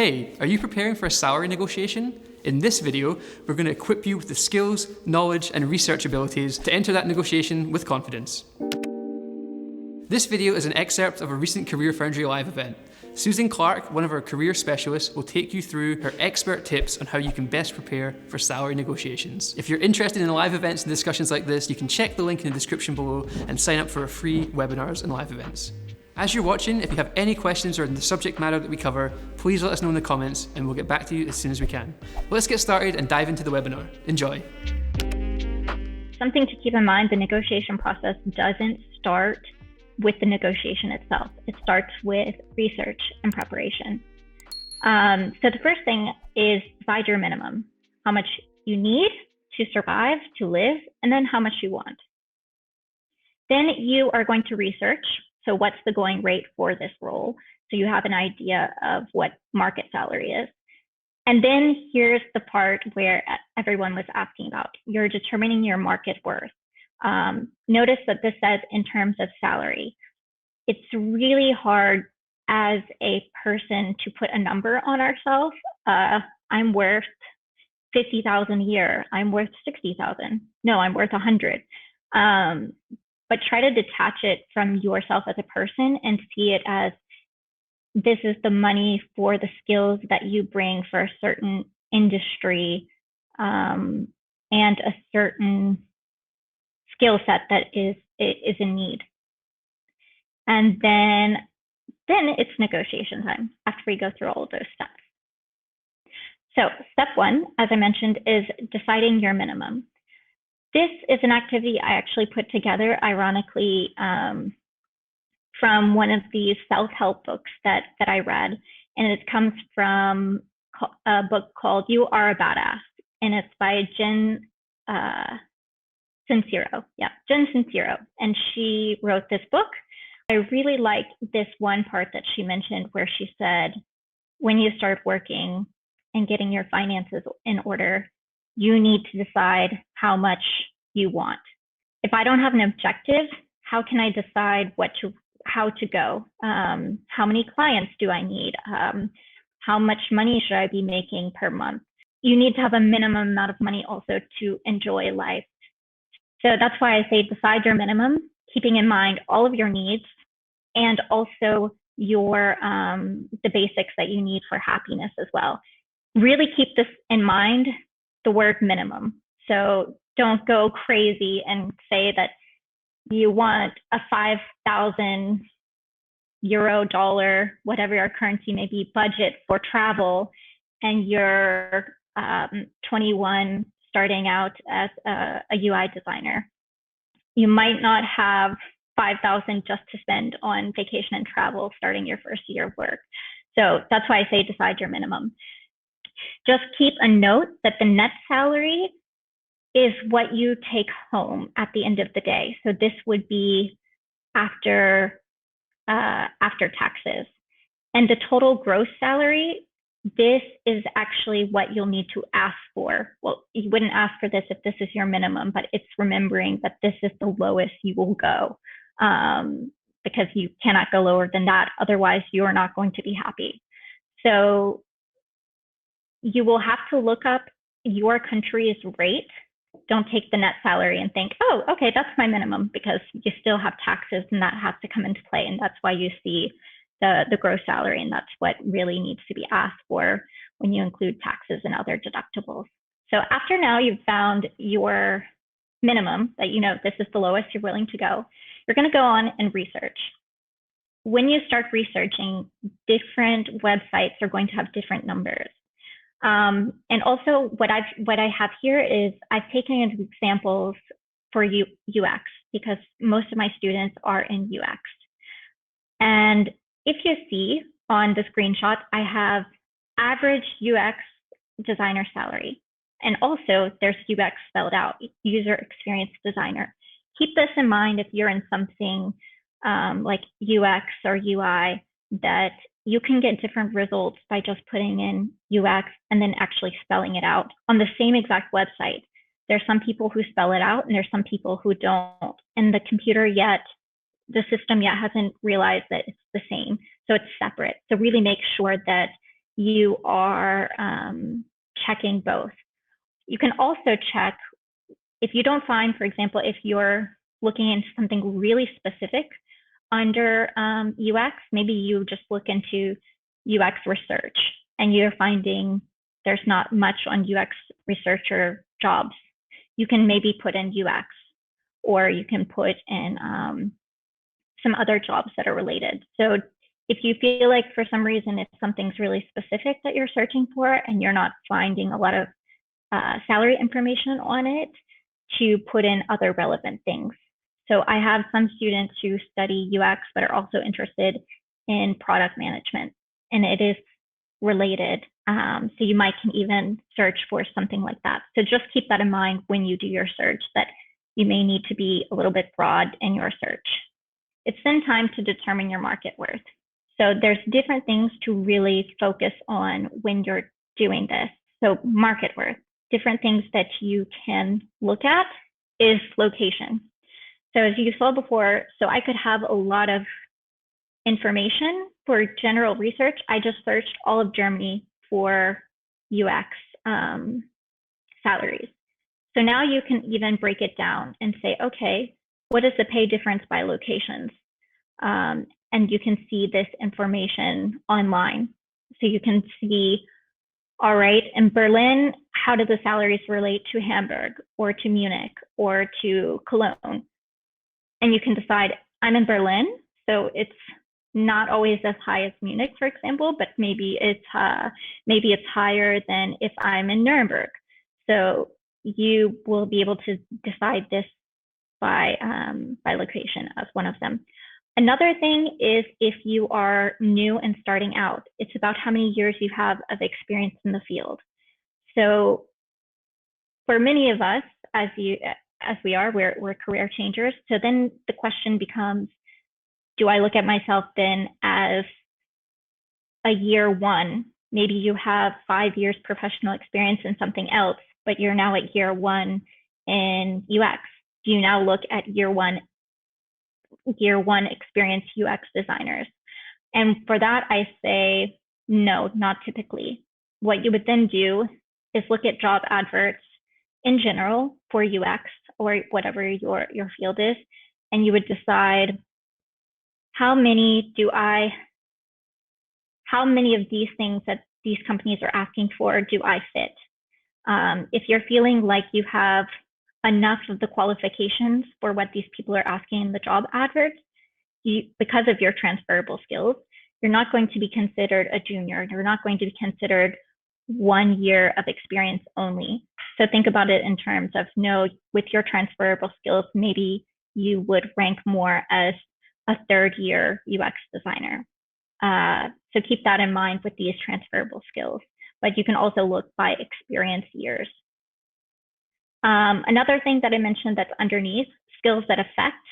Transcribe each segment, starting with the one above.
Hey, are you preparing for a salary negotiation? In this video, we're going to equip you with the skills, knowledge, and research abilities to enter that negotiation with confidence. This video is an excerpt of a recent CareerFoundry live event. Susan Clark, one of our career specialists, will take you through her expert tips on how you can best prepare for salary negotiations. If you're interested in live events and discussions like this, you can check the link in the description below and sign up for our free webinars and live events. As you're watching, if you have any questions or the subject matter that we cover, please let us know in the comments and we'll get back to you as soon as we can. Let's get started and dive into the webinar. Enjoy. Something to keep in mind, the negotiation process doesn't start with the negotiation itself. It starts with research and preparation. So the first thing is decide your minimum, how much you need to survive, to live, and then how much you want. Then you are going to research. So what's the going rate for this role? So you have an idea of what market salary is. And then here's the part where everyone was asking about. You're determining your market worth. Notice that this says in terms of salary. It's really hard as a person to put a number on ourselves. I'm worth 50,000 a year. I'm worth 60,000. No, I'm worth 100. But try to detach it from yourself as a person and see it as this is the money for the skills that you bring for a certain industry and a certain skill set that is in need. And then it's negotiation time after we go through all of those steps. So step one, as I mentioned, is deciding your minimum. This is an activity I actually put together, ironically, from one of these self-help books that I read. And it comes from a book called You Are a Badass. And it's by Jen Sincero. Yeah, Jen Sincero. And she wrote this book. I really like this one part that she mentioned where she said, when you start working and getting your finances in order, you need to decide how much you want. If I don't have an objective, how can I decide how to go? How many clients do I need? How much money should I be making per month? You need to have a minimum amount of money also to enjoy life. So that's why I say decide your minimum, keeping in mind all of your needs and also your the basics that you need for happiness as well. Really keep this in mind, the word minimum. So don't go crazy and say that you want a 5,000 euro, dollar, whatever your currency may be, budget for travel, and you're 21 starting out as a UI designer. You might not have 5,000 just to spend on vacation and travel starting your first year of work. So that's why I say decide your minimum. Just keep a note that the net salary is what you take home at the end of the day. So this would be after taxes. And the total gross salary, this is actually what you'll need to ask for. Well, you wouldn't ask for this if this is your minimum, but it's remembering that this is the lowest you will go because you cannot go lower than that. Otherwise, you're not going to be happy. So you will have to look up your country's rate. Don't take the net salary and think, oh, okay, that's my minimum, because you still have taxes and that has to come into play. And that's why you see the gross salary. And that's what really needs to be asked for when you include taxes and other deductibles. So after now you've found your minimum, that you know this is the lowest you're willing to go, you're going to go on and research. When you start researching, different websites are going to have different numbers. And also what I have here is I've taken into examples for UX because most of my students are in UX. And if you see on the screenshot, I have average UX designer salary. And also there's UX spelled out, user experience designer. Keep this in mind if you're in something like UX or UI, that you can get different results by just putting in UX and then actually spelling it out on the same exact website. There's some people who spell it out and there's some people who don't. And the system yet hasn't realized that it's the same. So it's separate. So really make sure that you are checking both. You can also check if you don't find, for example, if you're looking into something really specific under UX, maybe you just look into UX research and you're finding there's not much on UX researcher jobs. You can maybe put in UX, or you can put in some other jobs that are related. So if you feel like for some reason if something's really specific that you're searching for and you're not finding a lot of salary information on it, to put in other relevant things. So I have some students who study UX but are also interested in product management, and it is related. So you might can even search for something like that. So just keep that in mind when you do your search, that you may need to be a little bit broad in your search. It's then time to determine your market worth. So there's different things to really focus on when you're doing this. So market worth, different things that you can look at is location. So as you saw before, so I could have a lot of information for general research. I just searched all of Germany for UX salaries. So now you can even break it down and say, okay, what is the pay difference by locations? And you can see this information online. So you can see, all right, in Berlin, how do the salaries relate to Hamburg or to Munich or to Cologne? And you can decide, I'm in Berlin, so it's not always as high as Munich, for example, but maybe it's higher than if I'm in Nuremberg. So you will be able to decide this by location as one of them. Another thing is if you are new and starting out, it's about how many years you have of experience in the field. So for many of us, as we are, we're career changers. So then the question becomes, do I look at myself then as a year one? Maybe you have 5 years professional experience in something else, but you're now at year one in UX. Do you now look at year one experienced UX designers? And for that, I say, no, not typically. What you would then do is look at job adverts in general for UX or whatever your field is, and you would decide how many of these things that these companies are asking for do I fit? If you're feeling like you have enough of the qualifications for what these people are asking in the job adverts, because of your transferable skills, you're not going to be considered a junior. You're not going to be considered 1 year of experience only. So think about it in terms of, no, with your transferable skills, maybe you would rank more as a 3rd year UX designer. So keep that in mind with these transferable skills, but you can also look by experience years. Another thing that I mentioned that's underneath, skills that affect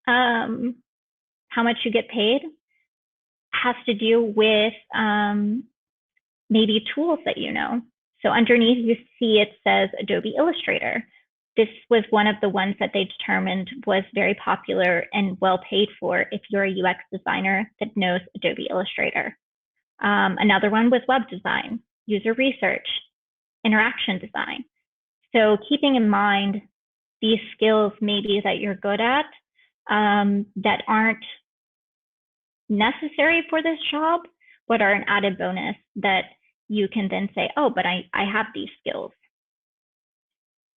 how much you get paid, has to do with maybe tools that you know. So underneath you see it says Adobe Illustrator. This was one of the ones that they determined was very popular and well paid for if you're a UX designer that knows Adobe Illustrator. Another one was web design, user research, interaction design. So keeping in mind these skills maybe that you're good at that aren't necessary for this job, but are an added bonus that you can then say, oh, but I have these skills.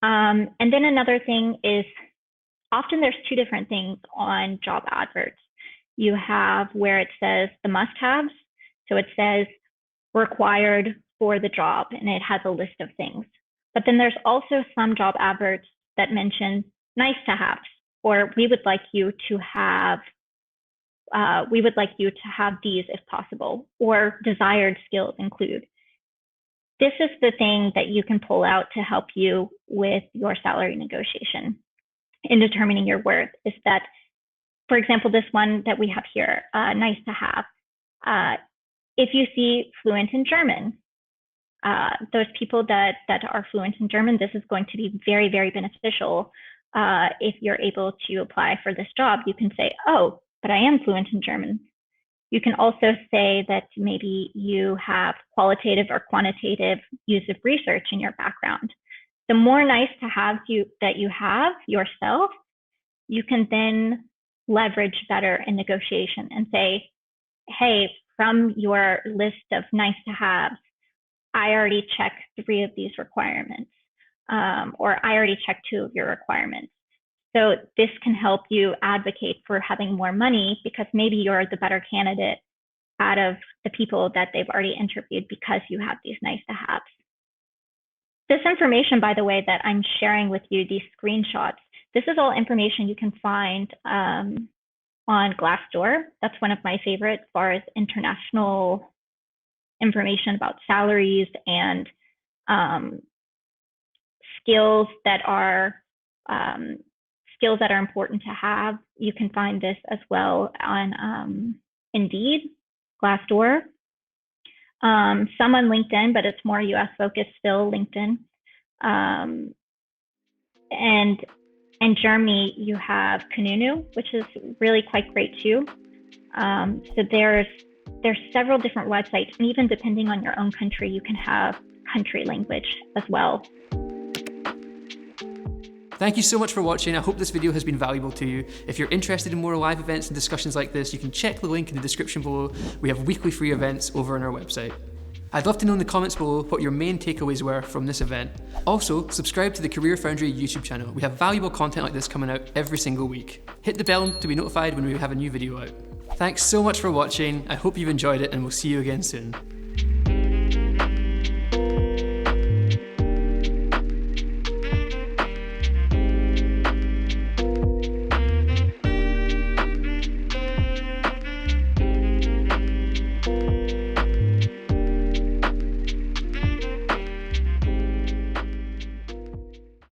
And then another thing is often there's 2 different things on job adverts. You have where it says the must-haves. So it says required for the job, and it has a list of things. But then there's also some job adverts that mention nice to have, or we would like you to have these if possible, or desired skills include. This is the thing that you can pull out to help you with your salary negotiation in determining your worth, is that, for example, this one that we have here, nice to have. If you see fluent in German, those people that are fluent in German, this is going to be very, very beneficial. If you're able to apply for this job, you can say, oh, but I am fluent in German. You can also say that maybe you have qualitative or quantitative use of research in your background. The more nice to have that you have yourself, you can then leverage better in negotiation and say, hey, from your list of nice to haves, I already checked 3 of these requirements, or I already checked 2 of your requirements. So this can help you advocate for having more money because maybe you're the better candidate out of the people that they've already interviewed because you have these nice to haves. This information, by the way, that I'm sharing with you, these screenshots, this is all information you can find on Glassdoor. That's one of my favorites as far as international information about salaries and skills that are important to have. You can find this as well on Indeed, Glassdoor, some on LinkedIn, but it's more US focused still, LinkedIn. And in Germany, you have Kununu, which is really quite great too. So there's several different websites, and even depending on your own country, you can have country language as well. Thank you so much for watching. I hope this video has been valuable to you. If you're interested in more live events and discussions like this, you can check the link in the description below. We have weekly free events over on our website. I'd love to know in the comments below what your main takeaways were from this event. Also, subscribe to the CareerFoundry YouTube channel. We have valuable content like this coming out every single week. Hit the bell to be notified when we have a new video out. Thanks so much for watching. I hope you've enjoyed it, and we'll see you again soon.